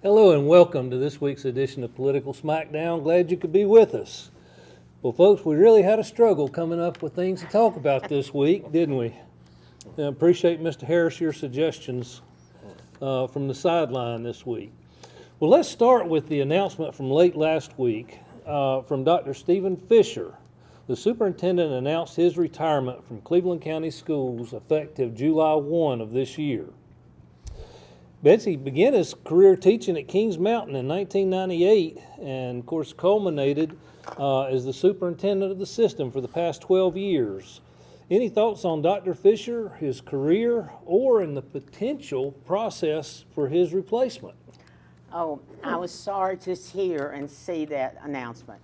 Hello and welcome to this week's edition of Political Smackdown. Glad you could be with us. Well, folks, we really had a struggle coming up with things to talk about this week, didn't we? I appreciate, Mr. Harris, your suggestions from the sideline this week. Well, let's start with the announcement from late last week from Dr. Stephen Fisher. The superintendent announced his retirement from Cleveland County Schools effective July 1 of this year. Betsy began his career teaching at Kings Mountain in 1998 and, of course, culminated as the superintendent of the system for the past 12 years. Any thoughts on Dr. Fisher, his career, or in the potential process for his replacement? Oh, I was sorry to hear and see that announcement.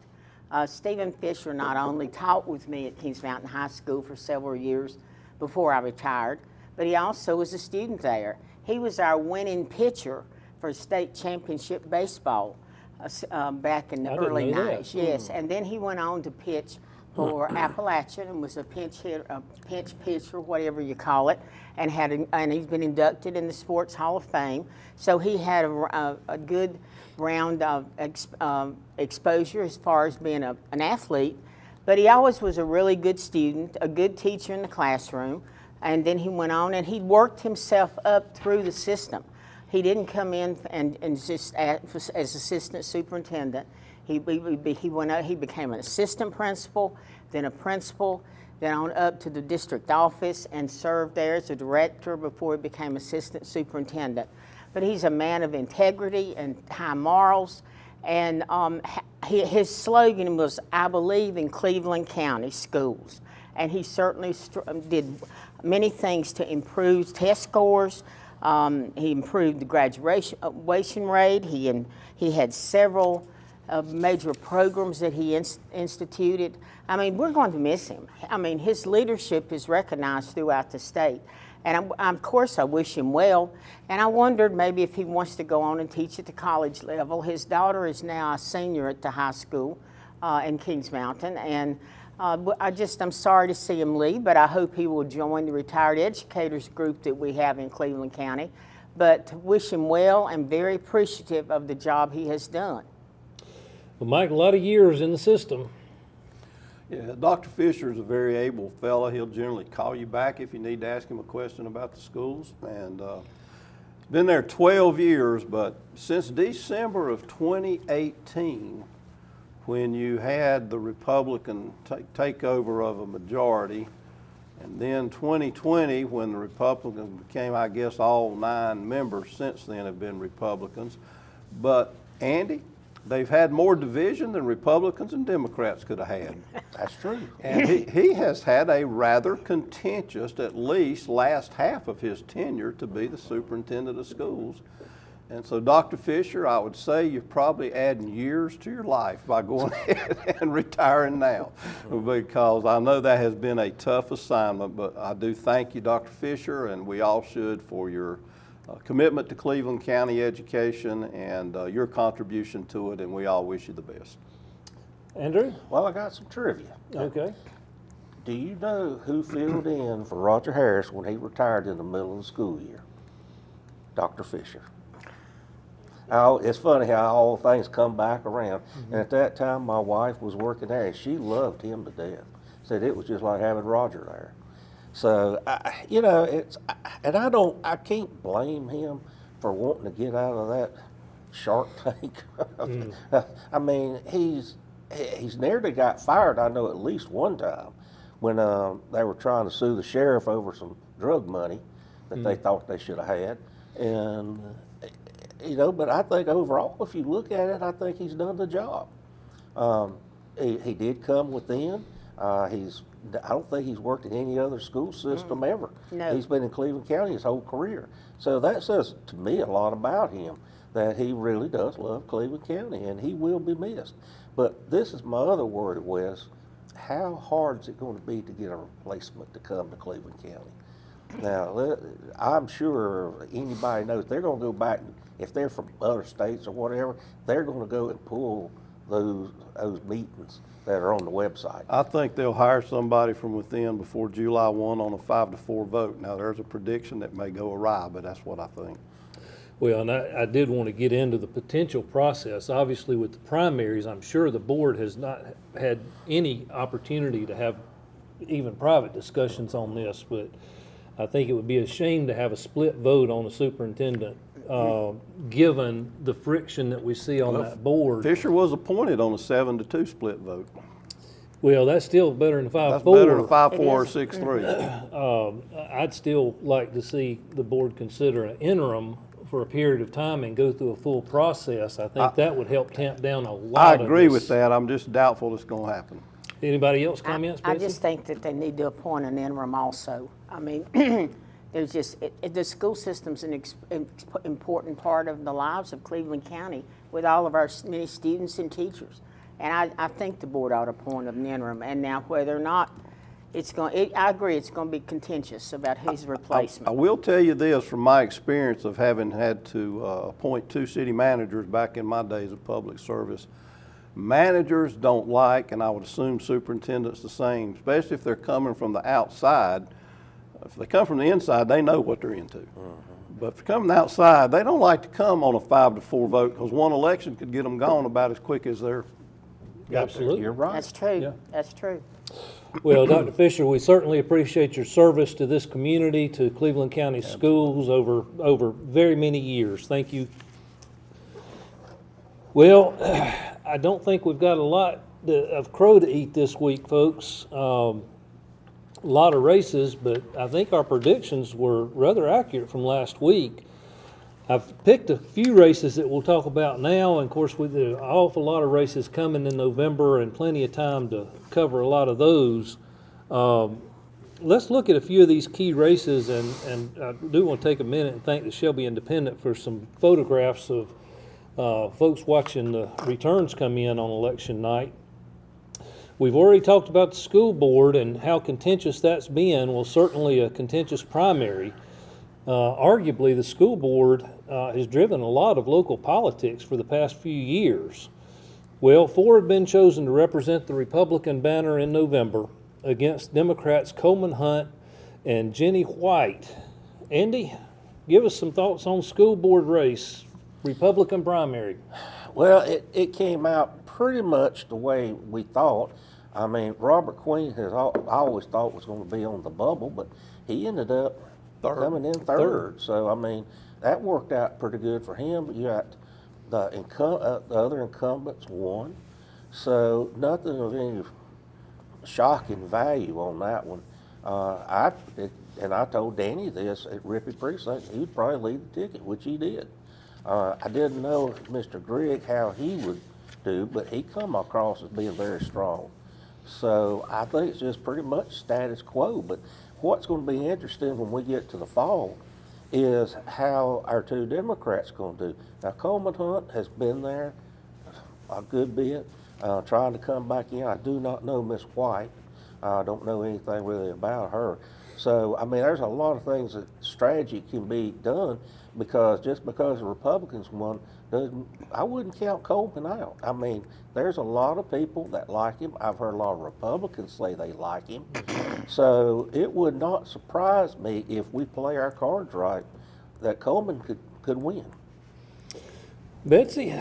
Stephen Fisher not only taught with me at Kings Mountain High School for several years before I retired, but he also was a student there. He was our winning pitcher for state championship baseball back in the early 90s. Yes, and then he went on to pitch for Appalachian and was a pinch pitcher, whatever you call it, and he's been inducted in the Sports Hall of Fame. So he had a good round of exposure as far as being an athlete, but he always was a really good student, a good teacher in the classroom. And then he went on and he worked himself up through the system. He didn't come in and just as assistant superintendent. He went out, he became an assistant principal, then a principal, then on up to the district office and served there as a director before he became assistant superintendent. But he's a man of integrity and high morals. And his slogan was, "I believe in Cleveland County schools." And he certainly did many things to improve test scores. He improved the graduation rate. He had several major programs that he instituted. I mean, we're going to miss him. I mean, his leadership is recognized throughout the state. And of course, I wish him well. And I wondered maybe if he wants to go on and teach at the college level. His daughter is now a senior at the high school in Kings Mountain. And I'm sorry to see him leave, but I hope he will join the retired educators group that we have in Cleveland County. But wish him well and very appreciative of the job he has done. Well, Mike, a lot of years in the system. Yeah, Dr. Fisher is a very able fellow. He'll generally call you back if you need to ask him a question about the schools. And been there 12 years, but since December of 2018, when you had the Republican takeover of a majority, and then 2020 when the Republicans became, I guess all 9 members since then have been Republicans. But Andy, they've had more division than Republicans and Democrats could have had. That's true. And he has had a rather contentious, at least last half of his tenure to be the superintendent of schools. And so, Dr. Fisher, I would say you're probably adding years to your life by going ahead and retiring now, because I know that has been a tough assignment, but I do thank you, Dr. Fisher, and we all should, for your commitment to Cleveland County education and your contribution to it, and we all wish you the best. Andrew? Well, I got some trivia. Okay. Do you know who filled in for Roger Harris when he retired in the middle of the school year? Dr. Fisher. Oh, it's funny how all things come back around. Mm-hmm. And at that time, my wife was working there, and she loved him to death. Said it was just like having Roger there. So, I can't blame him for wanting to get out of that Shark Tank. I mean, he's nearly got fired. I know at least one time when they were trying to sue the sheriff over some drug money that they thought they should have had, and. But I think overall, if you look at it, I think he's done the job. He did come within. I don't think he's worked in any other school system ever. No. He's been in Cleveland County his whole career. So that says to me a lot about him, that he really does love Cleveland County, and he will be missed. But this is my other worry, Wes. How hard is it going to be to get a replacement to come to Cleveland County? Now, I'm sure anybody knows they're going to go back, and if they're from other states or whatever, they're going to go and pull those meetings that are on the website. I think they'll hire somebody from within before July 1 on a 5-4 vote. Now, there's a prediction that may go awry, but that's what I think. Well, and I did want to get into the potential process. Obviously, with the primaries, I'm sure the board has not had any opportunity to have even private discussions on this, but I think it would be a shame to have a split vote on the superintendent, given the friction that we see on that board. Fisher was appointed on a 7-2 split vote. Well, that's still better than 5-4. That's better than a 5-4 It or is. 6-3. I'd still like to see the board consider an interim for a period of time and go through a full process. I think that would help tamp down a lot I of agree this. with that. I'm just doubtful it's going to happen. Anybody else comments, I Betsy? just think that they need to appoint an interim also. I mean, there's just, the school system's an important part of the lives of Cleveland County with all of our many students and teachers. And I think the board ought to appoint an interim. And now whether or not it's going, I agree, it's going to be contentious about his I replacement. will tell you this from my experience of having had to appoint 2 city managers back in my days of public service. Managers don't like, and I would assume superintendents the same, especially if they're coming from the outside. If they come from the inside, they know what they're into. But if they're coming outside, they don't like to come on a 5-4 vote because one election could get them gone about as quick as they're. Absolutely. You're right. That's true, Yeah. that's true. Well, Dr. Fisher, we certainly appreciate your service to this community, to Cleveland County Schools over very many years. Thank you. Well, I don't think we've got a lot of crow to eat this week, folks. A lot of races, but I think our predictions were rather accurate from last week. I've picked a few races that we'll talk about now, and of course, with an awful lot of races coming in November and plenty of time to cover a lot of those. Let's look at a few of these key races, and I do want to take a minute and thank the Shelby Independent for some photographs of folks watching the returns come in on election night. We've already talked about the school board and how contentious that's been. Well, certainly a contentious primary. Arguably, the school board has driven a lot of local politics for the past few years. Well, 4 have been chosen to represent the Republican banner in November against Democrats Coleman Hunt and Jenny White. Andy, give us some thoughts on school board race, Republican primary. Well, it came out pretty much the way we thought. I mean, Robert Queen I always thought was going to be on the bubble, but he ended up coming in third. So, I mean, that worked out pretty good for him. You got the other incumbents won. So, nothing of any shocking value on that one. And I told Danny this at Rippey Precinct, he would probably lead the ticket, which he did. I didn't know Mr. Grigg how he would do, but he come across as being very strong. So I think it's just pretty much status quo. But what's going to be interesting when we get to the fall is how our 2 Democrats going to do. Now, Coleman Hunt has been there a good bit, trying to come back in. I do not know Miss White. I don't know anything really about her. So, I mean, there's a lot of things that strategy can be done because just because the Republicans won, I wouldn't count Coleman out. I mean, there's a lot of people that like him. I've heard a lot of Republicans say they like him. So it would not surprise me if we play our cards right that Coleman could win. Betsy,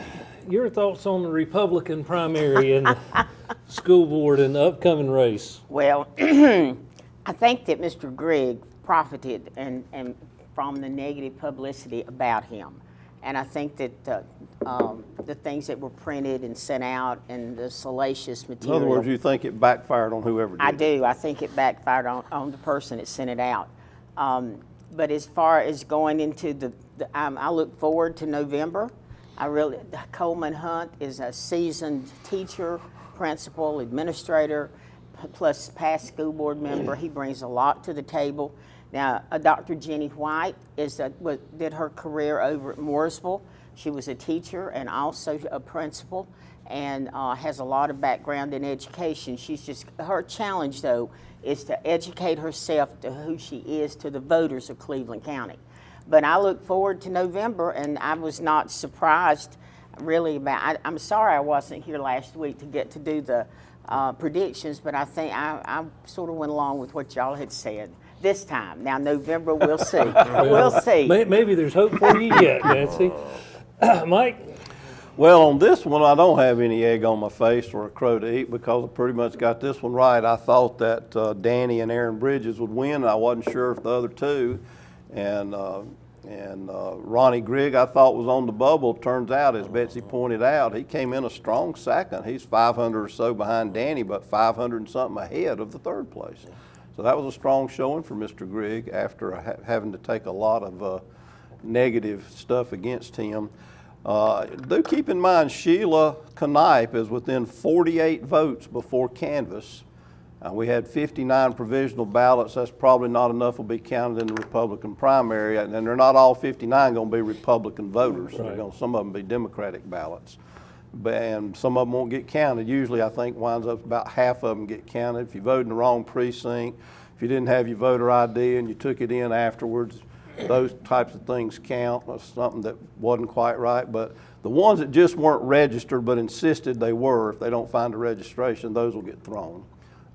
your thoughts on the Republican primary and the school board in the upcoming race? Well, I think that Mr. Grigg profited and from the negative publicity about him. And I think that the things that were printed and sent out and the salacious In material. other words, you think it backfired on whoever did I it? do. I think it backfired on the person that sent it out. But as far as going into I look forward to November. Coleman Hunt is a seasoned teacher, principal, administrator, plus past school board member. He brings a lot to the table. Now, Dr. Jenny White did her career over at Morrisville. She was a teacher and also a principal and has a lot of background in education. Her challenge, though, is to educate herself to who she is to the voters of Cleveland County. But I look forward to November, and I was not surprised really I'm sorry I wasn't here last week to get to do the predictions, but I think I sort of went along with what y'all had said. this time. Now, November, we'll see. We'll see. Maybe there's hope for you yet, Nancy. Mike? Well, on this one, I don't have any egg on my face or a crow to eat because I pretty much got this one right. I thought that Danny and Aaron Bridges would win. I wasn't sure if the other two. And Ronnie Grigg, I thought was on the bubble. Turns out, as Betsy pointed out, he came in a strong second. He's 500 or so behind Danny, but 500 and something ahead of the third place. So that was a strong showing for Mr. Grigg after having to take a lot of negative stuff against him. Do keep in mind Sheila Knipe is within 48 votes before canvass. We had 59 provisional ballots. That's probably not enough will be counted in the Republican primary, and they're not all 59 going to be Republican voters. Right. Some of them be Democratic ballots, and some of them won't get counted. Usually, I think winds up about half of them get counted. If you voted in the wrong precinct, if you didn't have your voter ID and you took it in afterwards, those types of things count. That's something that wasn't quite right. But the ones that just weren't registered but insisted they were, if they don't find a registration, those will get thrown.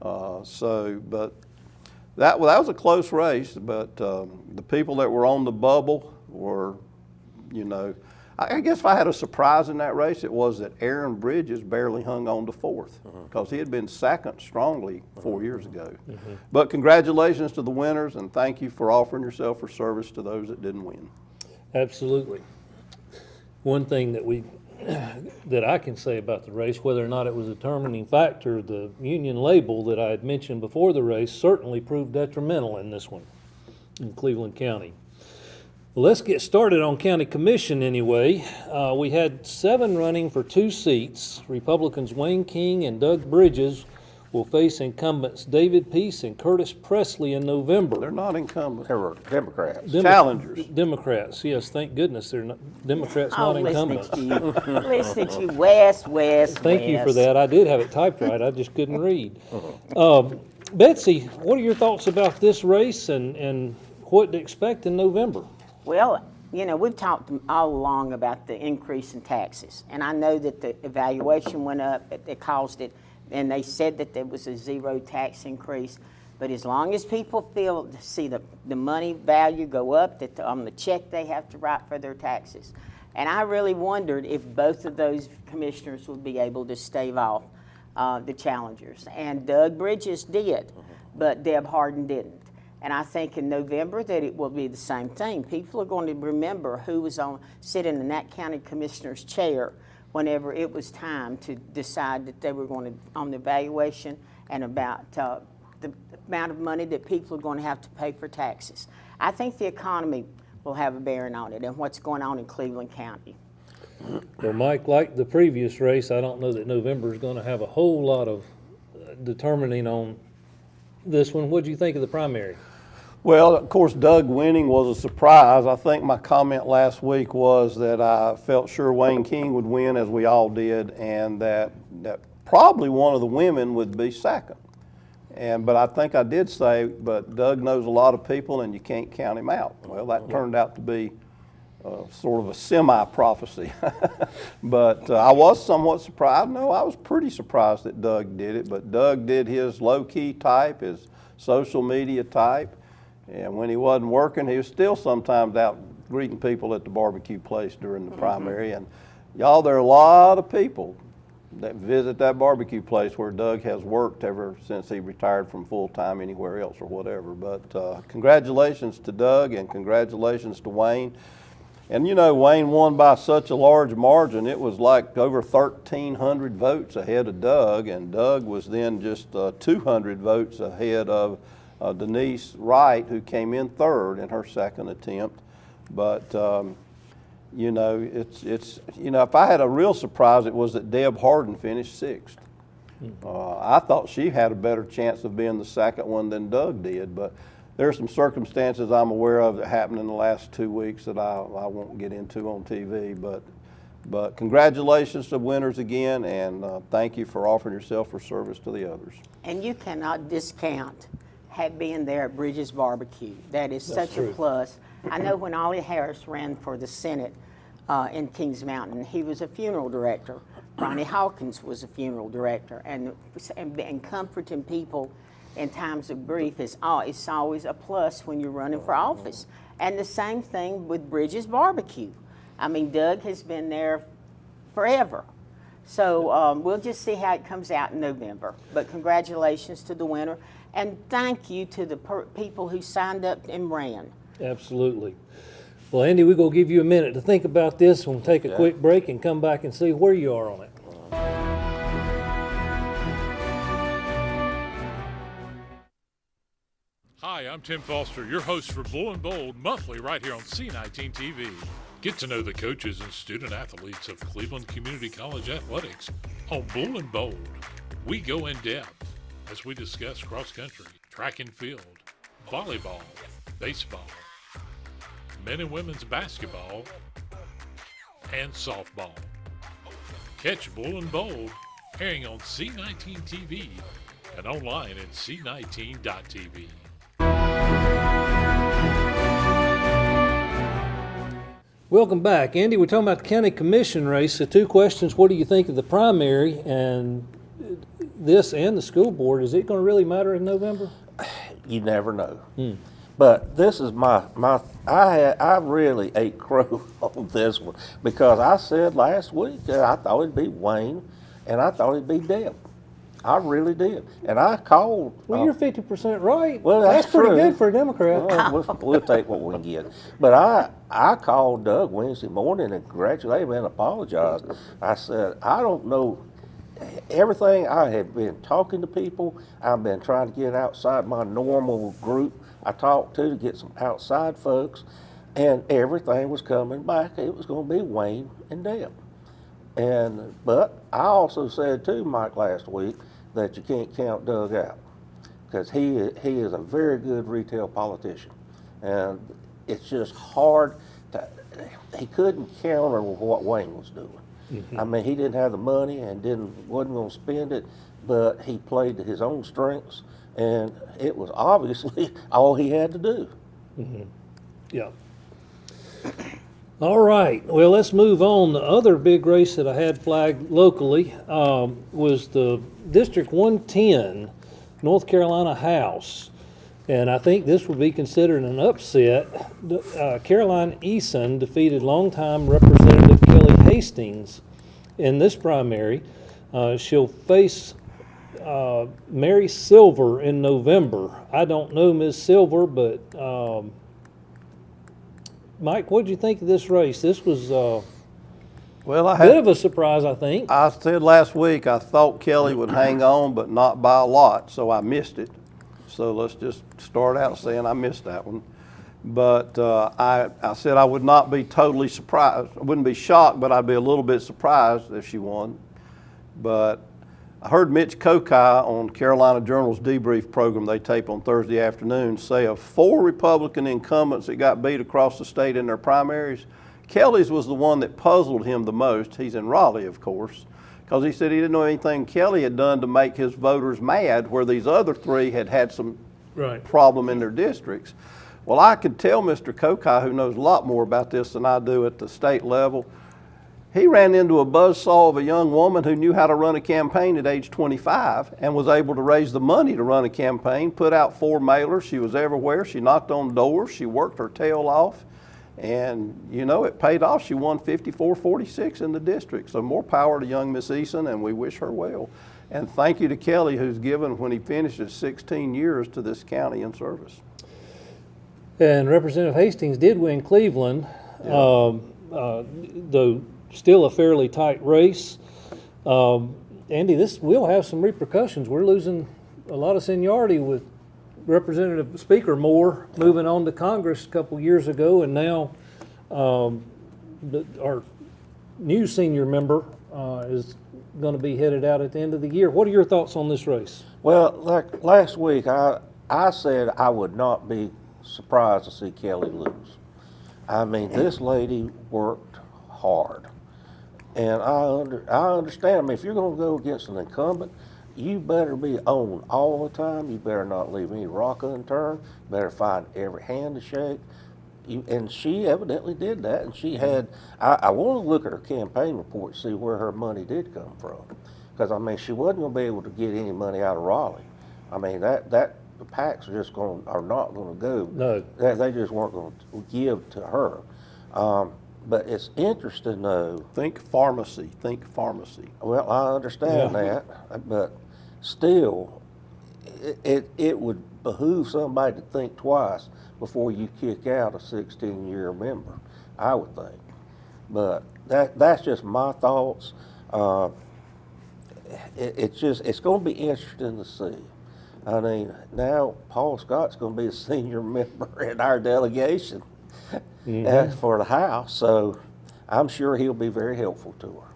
But that was a close race. But the people that were on the bubble were, I guess if I had a surprise in that race, it was that Aaron Bridges barely hung on to fourth because he had been second strongly 4 years ago. But congratulations to the winners, and thank you for offering yourself for service to those that didn't win. Absolutely. One thing that I can say about the race, whether or not it was a determining factor, the union label that I had mentioned before the race certainly proved detrimental in this one in Cleveland County. Well, let's get started on county commission anyway. We had 7 running for 2 seats. Republicans Wayne King and Doug Bridges will face incumbents David Peace and Curtis Presley in November. They're not incumbents. They were Democrats. Challengers. Democrats, yes, thank goodness they're not Democrats, Oh, not incumbents. listening to you, West. Thank you for that. I did have it typed right. I just couldn't read. Betsy, what are your thoughts about this race and what to expect in November? Well, we've talked all along about the increase in taxes, and I know that the evaluation went up, it caused it, and they said that there was a 0 tax increase. But as long as people see the money value go up, that on the check they have to write for their taxes. And I really wondered if both of those commissioners would be able to stave off the challengers. And Doug Bridges did, but Deb Hardin didn't. And I think in November that it will be the same thing. People are going to remember who was sitting in that county commissioner's chair whenever it was time to decide that they were going to, on the evaluation and about the amount of money that people are going to have to pay for taxes. I think the economy will have a bearing on it and what's going on in Cleveland County. Well, Mike, like the previous race, I don't know that November is going to have a whole lot of determining on this one. What do you think of the primary? Well, of course, Doug winning was a surprise. I think my comment last week was that I felt sure Wayne King would win, as we all did, and that probably one of the women would be second. But I think I did say, but Doug knows a lot of people and you can't count him out. Well, that turned out to be sort of a semi-prophecy. But I was somewhat surprised. No, I was pretty surprised that Doug did it, but Doug did his low-key type, his social media type. And when he wasn't working, he was still sometimes out greeting people at the barbecue place during the primary. And y'all, there are a lot of people that visit that barbecue place where Doug has worked ever since he retired from full-time anywhere else or whatever. But congratulations to Doug and congratulations to Wayne. And Wayne won by such a large margin. It was like over 1,300 votes ahead of Doug, and Doug was then just 200 votes ahead of Denise Wright, who came in third in her second attempt. But if I had a real surprise, it was that Deb Hardin finished sixth. I thought she had a better chance of being the second one than Doug did, but there are some circumstances I'm aware of that happened in the last 2 weeks that I won't get into on TV. But congratulations to winners again, and thank you for offering yourself for service to the others. And you cannot discount being there at Bridges Barbecue. That is such a plus. I know when Ollie Harris ran for the Senate in Kings Mountain, he was a funeral director. Ronnie Hawkins was a funeral director, and comforting people in times of grief it's always a plus when you're running for office. And the same thing with Bridges Barbecue. I mean, Doug has been there forever. So we'll just see how it comes out in November. But congratulations to the winner, and thank you to the people who signed up and ran. Absolutely. Well, Andy, we're going to give you a minute to think about this. We'll take a quick break and come back and see where you are on it. Hi, I'm Tim Foster, your host for Bull and Bold Monthly right here on C19 TV. Get to know the coaches and student athletes of Cleveland Community College Athletics on Bull and Bold. We go in depth as we discuss cross country, track and field, volleyball, baseball, men and women's basketball, and softball. Catch Bull and Bold airing on C19 TV and online at c19.tv. Welcome back. Andy, we're talking about the county commission race. So 2 questions. What do you think of the primary and this and the school board? Is it going to really matter in November? You never know. But this is I really ate crow on this one because I said last week that I thought it'd be Wayne and I thought it'd be Deb. I really did. And I called. Well, you're 50% right. Well, that's pretty true. good for a Democrat. Well, we'll take what we can get. But I called Doug Wednesday morning and congratulated him and apologized. I said, I don't know. Everything I had been talking to people, I've been trying to get outside my normal group I talked to get some outside folks, and everything was coming back. It was going to be Wayne and Deb. But I also said too, Mike, last week that you can't count Doug out because he is a very good retail politician, and it's just hard to. He couldn't counter what Wayne was doing. I mean, he didn't have the money and wasn't going to spend it, but he played to his own strengths, and it was obviously all he had to do. Yeah. All right. Well, let's move on. The other big race that I had flagged locally was the District 110 North Carolina House. And I think this would be considered an upset. Caroline Eason defeated longtime Representative Kelly Hastings in this primary. She'll face Mary Silver in November. I don't know Ms. Silver, but Mike, what did you think of this race? This was Well, a bit of a surprise, I think. I said last week I thought Kelly would hang on, but not by a lot, so I missed it. So let's just start out saying I missed that one. But I said I would not be totally surprised. I wouldn't be shocked, but I'd be a little bit surprised if she won. But I heard Mitch Kokai on Carolina Journal's debrief program they tape on Thursday afternoon say of 4 Republican incumbents that got beat across the state in their primaries, Kelly's was the one that puzzled him the most. He's in Raleigh, of course, because he said he didn't know anything Kelly had done to make his voters mad, where these other 3 had some problem in their districts. Well, I could tell Mr. Kokai, who knows a lot more about this than I do at the state level, he ran into a buzzsaw of a young woman who knew how to run a campaign at age 25 and was able to raise the money to run a campaign, put out 4 mailers. She was everywhere. She knocked on doors. She worked her tail off. And, you know, it paid off. She won 54-46 in the district. So more power to young Miss Eason, and we wish her well. And thank you to Kelly, who's given, when he finishes, 16 years to this county in service. And Representative Hastings did win Cleveland, though still a fairly tight race. Andy, this will have some repercussions. We're losing a lot of seniority with Representative Speaker Moore moving on to Congress a couple years ago, and now our new senior member is going to be headed out at the end of the year. What are your thoughts on this race? Well, like last week, I said I would not be surprised to see Kelly lose. I mean, this lady worked hard. And I understand. I mean, if you're going to go against an incumbent, you better be on all the time. You better not leave any rock unturned. You better find every hand to shake. And she evidently did that. And she had, I want to look at her campaign report to see where her money did come from. Because, I mean, she wasn't going to be able to get any money out of Raleigh. I mean, the PACs are not gonna go. No. They just weren't gonna give to her. But it's interesting though. Think pharmacy, think pharmacy. Well, I understand Yeah. that, but still, it would behoove somebody to think twice before you kick out a 16-year member, I would think. But that's just my thoughts. It's going to be interesting to see. I mean, now Paul Scott's going to be a senior member in our delegation for the House, so I'm sure he'll be very helpful to her.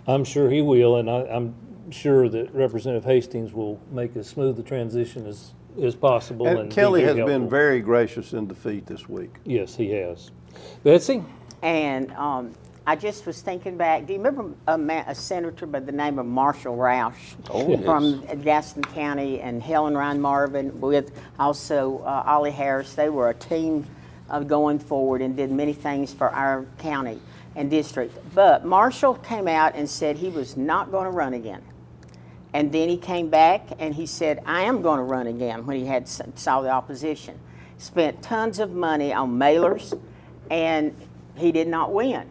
I'm sure he will, and I'm sure that Representative Hastings will make as smooth a transition as possible. And be Kelly very has been helpful. very gracious in defeat this week. Yes, he has. Betsy? And I just was thinking back, do you remember a senator by the name of Marshall Roush? Oh, yes. From Gaston County, and Helen Ryan Marvin with also Ollie Harris. They were a team going forward and did many things for our county and district. But Marshall came out and said he was not going to run again. And then he came back and he said, I am going to run again, when he saw the opposition. Spent tons of money on mailers, and he did not win.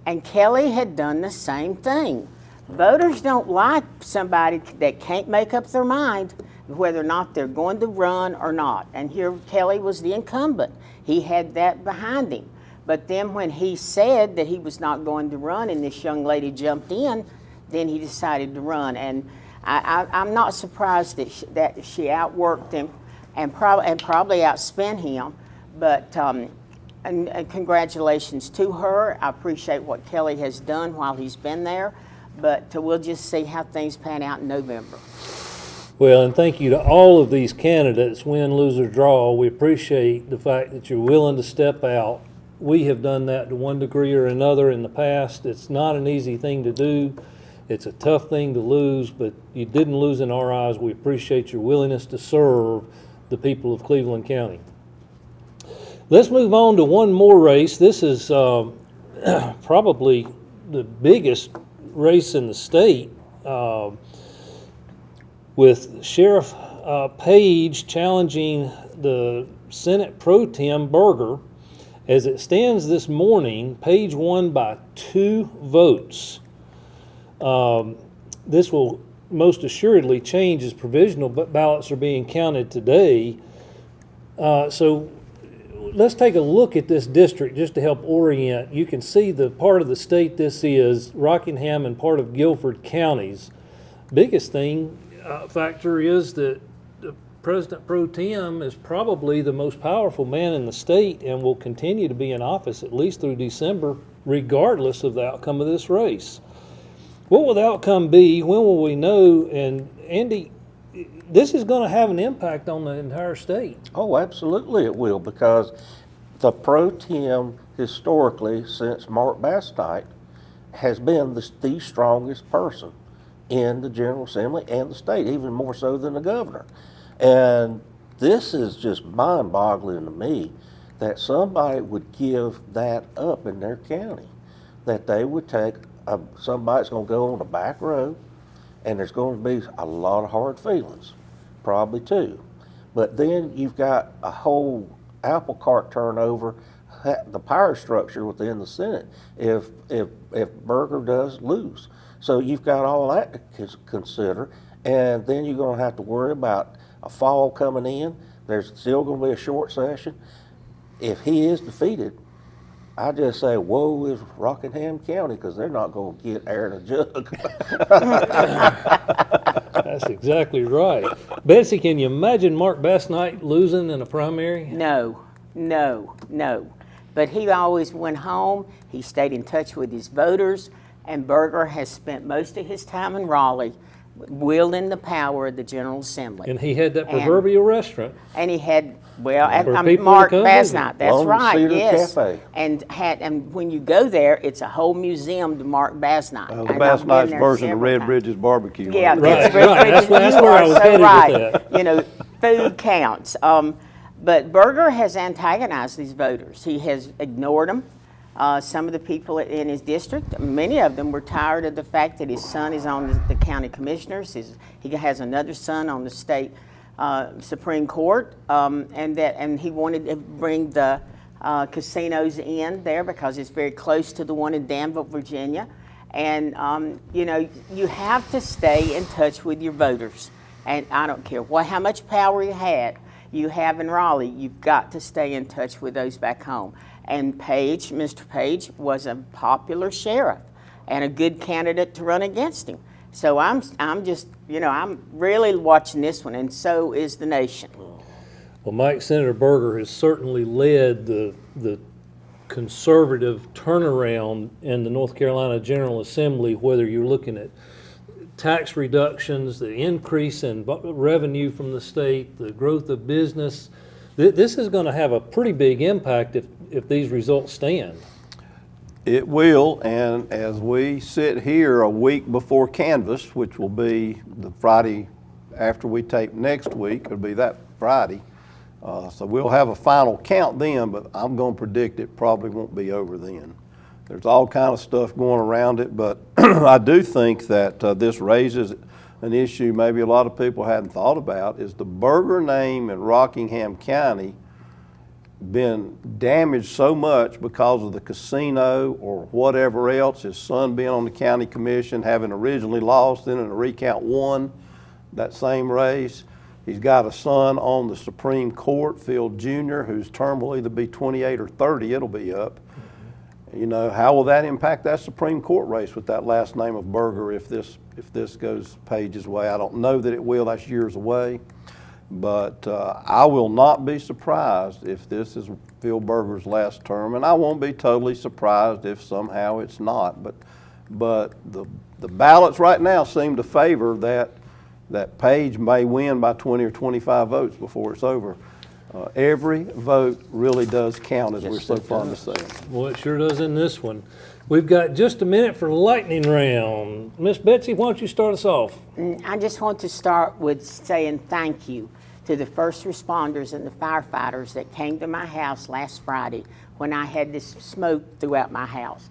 And Kelly had done the same thing. Voters don't like somebody that can't make up their mind whether or not they're going to run or not. And here Kelly was the incumbent. He had that behind him. But then when he said that he was not going to run and this young lady jumped in, then he decided to run. And I'm not surprised that she outworked him and probably outspent him. But and congratulations to her. I appreciate what Kelly has done while he's been there. But we'll just see how things pan out in November. Well, and thank you to all of these candidates, win, lose, or draw. We appreciate the fact that you're willing to step out. We have done that to one degree or another in the past. It's not an easy thing to do. It's a tough thing to lose, but you didn't lose in our eyes. We appreciate your willingness to serve the people of Cleveland County. Let's move on to one more race. This is probably the biggest race in the state, with Sheriff Page challenging the Senate Pro Tem Berger. As it stands this morning, Page won by 2 votes. This will most assuredly change as provisional ballots are being counted today. So let's take a look at this district just to help orient. You can see the part of the state this is, Rockingham and part of Guilford counties. Biggest factor is that the President Pro Tem is probably the most powerful man in the state and will continue to be in office at least through December, regardless of the outcome of this race. What will the outcome be? When will we know? And Andy, this is going to have an impact on the entire state. Oh, absolutely it will, because the Pro Tem historically, since Mark Bastnight, has been the strongest person in the General Assembly and the state, even more so than the governor. And this is just mind-boggling to me that somebody would give that up in their county, that they would take somebody that's going to go on the back row, and there's going to be a lot of hard feelings, probably too. But then you've got a whole apple cart turnover, the power structure within the Senate if Berger does lose. So you've got all that to consider, and then you're going to have to worry about a fall coming in. There's still going to be a short session. If he is defeated, I just say, woe is Rockingham County, because they're not going to get air in a jug. That's exactly right. Betsy, can you imagine Mark Bastnight losing in a primary? No. But he always went home. He stayed in touch with his voters, and Berger has spent most of his time in Raleigh wielding the power of the General Assembly. And he had that proverbial restaurant. And he had, well, For I'm people Mark to come visit. Basnight, that's Lone right, Cedar yes. Cafe. And when you go there, it's a whole museum to Mark Basnight. The And I've Bass been Knight's there version of several Red times. Bridges barbecue. Yeah, Right, it's right. That's where I was headed with that. You know, food counts. But Berger has antagonized these voters. He has ignored them. Some of the people in his district, many of them were tired of the fact that his son is on the county commissioners. He has another son on the state Supreme Court, and he wanted to bring the casinos in there because it's very close to the one in Danville, Virginia. And you know, you have to stay in touch with your voters. And I don't care how much power you have in Raleigh, you've got to stay in touch with those back home. And Page, Mr. Page, was a popular sheriff and a good candidate to run against him. So I'm just, you know, I'm really watching this one, and so is the nation. Well, Mike, Senator Berger has certainly led the conservative turnaround in the North Carolina General Assembly, whether you're looking at tax reductions, the increase in revenue from the state, the growth of business. This is going to have a pretty big impact if these results stand. It will, and as we sit here a week before canvass, which will be the Friday after we tape next week, it'll be that Friday. So we'll have a final count then, but I'm going to predict it probably won't be over then. There's all kind of stuff going around it, but I do think that this raises an issue maybe a lot of people hadn't thought about, is the Berger name in Rockingham County been damaged so much because of the casino or whatever else, his son being on the county commission, having originally lost, then in a recount won that same race. He's got a son on the Supreme Court, Phil Jr., whose term will either be 28 or 30, it'll be up. You know, how will that impact that Supreme Court race with that last name of Berger if this goes Page's way? I don't know that it will, that's years away. But I will not be surprised if this is Phil Berger's last term, and I won't be totally surprised if somehow it's not. But the ballots right now seem to favor that Page may win by 20 or 25 votes before it's over. Every vote really does count, as we're so fond of saying. Well, it sure does in this one. We've got just a minute for lightning round. Miss Betsy, why don't you start us off? I just want to start with saying thank you to the first responders and the firefighters that came to my house last Friday when I had this smoke throughout my house.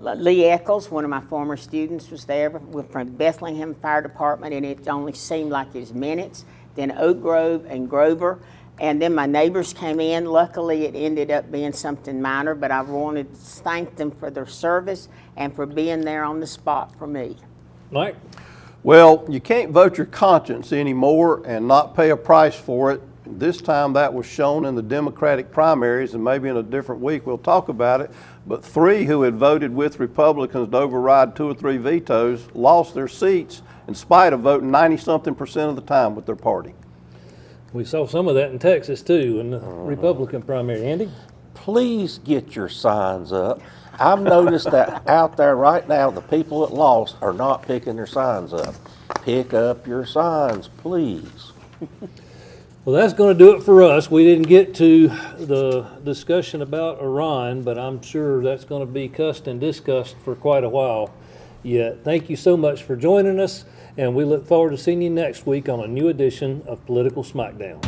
Lee Eccles, one of my former students, was there from Bethlehem Fire Department, and it only seemed like it was minutes. Then Oak Grove and Grover. And then my neighbors came in. Luckily, it ended up being something minor, but I wanted to thank them for their service and for being there on the spot for me. Mike? Well, you can't vote your conscience anymore and not pay a price for it. This time that was shown in the Democratic primaries, and maybe in a different week we'll talk about it. But 3 who had voted with Republicans to override 2 or 3 vetoes lost their seats in spite of voting 90-something% of the time with their party. We saw some of that in Texas too, in the Republican primary. Andy? Please get your signs up. I've noticed that out there right now, the people that lost are not picking their signs up. Pick up your signs, please. Well, that's going to do it for us. We didn't get to the discussion about Iran, but I'm sure that's going to be cussed and discussed for quite a while yet. Thank you so much for joining us, and we look forward to seeing you next week on a new edition of Political Smackdown.